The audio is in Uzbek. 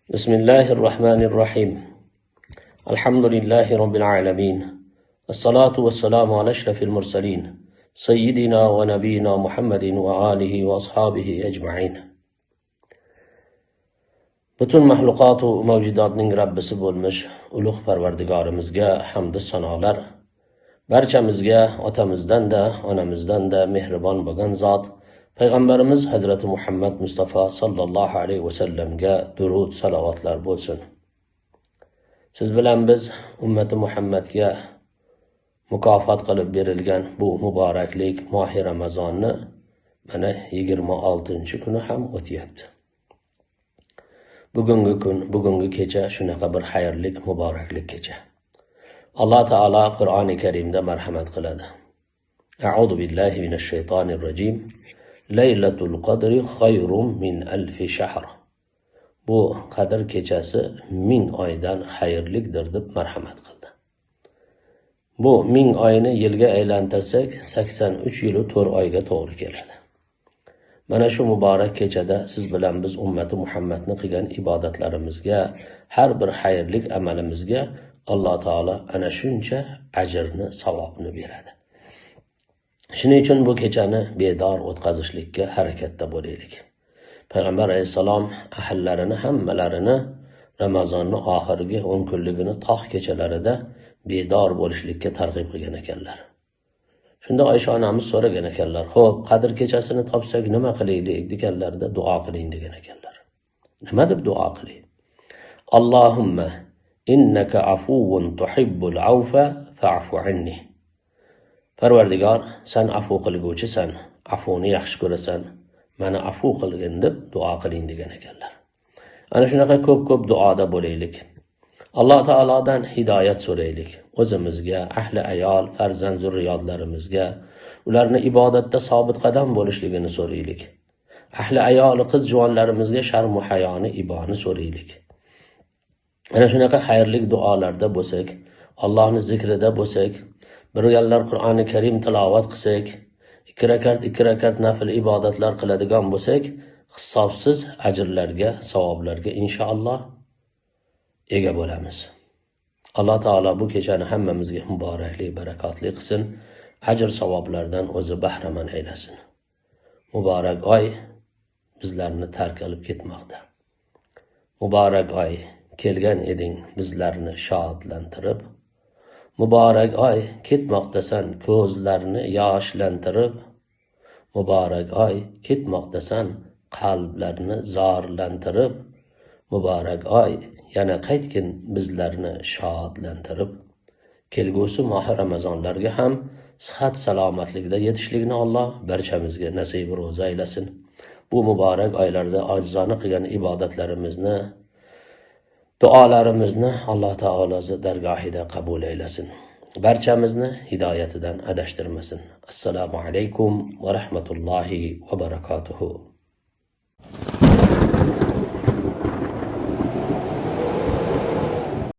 بسم الله الرحمن الرحيم. الحمد لله رب العالمين. الصلاة والسلام على أشرف المرسلين سيدنا ونبينا محمد وآله وأصحابه أجمعين. Butun mahluqot va mavjudotning Rabbisi bo'lmish ulug' Parvardigorimizga hamd va sanolar, barchamizga otamizdan-da, onamizdan-da mehribon bo'lgan zot Payg'ambarimiz Hazrati Muhammad Mustafa sallallohu alayhi va sallamga durud salovatlar bo'lsin. Siz bilan biz ummati Muhammadga mukofot qilib berilgan bu muboraklik mohi Ramazonni mana 26-kuni ham o'tyapti. Bugungi kun, bugungi kecha shunaqa bir xayrlik, muboraklik kecha. Alloh taolo Qur'oni Karimda marhamat qiladi. A'udhu billahi minash shaytonir rojim. Laylatul qadri xayrun min alfi shahr. Bu qadr kechasi 1000 oydan xayrlikdir deb marhamat qildi. Bu 1000 oyni yilga aylantirsak 83 yil 4 oyga to'g'ri keladi. Mana shu muborak kechada siz bilan biz ummati Muhammadni qilgan ibodatlarimizga, har bir xayrlik amalimizga Alloh taolo ana shuncha ajrni, savobni beradi. Shuning uchun bu kechani bedor o'tkazishlikka harakatda bo'laylik. Payg'ambar alayhisalom ahllarini hammalarini Ramazonning oxirgi 10 kunligini tog' kechalarida bedor bo'lishlikka targ'ib qilgan ekanlar. Shunda Oysha onamiz so'ragan ekanlar, "Xo'p, Qadr kechasini topsak nima qilaylik?" deganlarda duo qiling degan ekanlar. Nima deb duo qiling? Allohumma innaka afuwun tuhibbul afwa fa'fu anni. Parvardigor, sen afu qilguvchisan, afuni yaxshi ko'rasan, meni afu qilgin deb duo qiling degan ekanlar. Ana shunaqa ko'p-ko'p duoda bo'laylik. Alloh taolodan hidoyat so'raylik. O'zimizga, ahli ayol, farzand zurriyotlarimizga, ularni ibodatda sobit qadam bo'lishligini so'raylik. Ahli ayol, qiz juvonlarimizga sharm va hayoni, iboni so'raylik. Ana shunaqa xayrli duolarda bo'lsak, Allohning zikrida bo'lsak, birgalar Qur'oni Karim tilovat qilsak, 2 rakat nafil ibodatlar qiladigan bo'lsak, hisobsiz ajrlarga, savoblarga inshaalloh ega bo'lamiz. Alloh taolo bu kechani hammamizga muborakli, barakotli qilsin, ajr savoblardan o'zi bahramand aylasin. Muborak oy bizlarni tark qilib ketmoqda. Muborak oy kelgan eding bizlarni shodlantirib, muborak oy ketmoqdasan ko'zlarni yoshlantirib, muborak oy ketmoqdasan qalblarni zorlantirib, muborak oy yana qaytgin bizlarni shodlantirib, kelgusi mohi Ramazonlarga ham sihat salomatlikda yetishlikni Alloh barchamizga nasib ro'za aylasin. Bu muborak oylarda ojizona qilgan ibodatlarimizni, duolarimizni Alloh taolo dargohida qabul aylasin. Barchamizni hidoyatidan adashtirmasin. Assalomu alaykum va rahmatullohi va barakatuhu.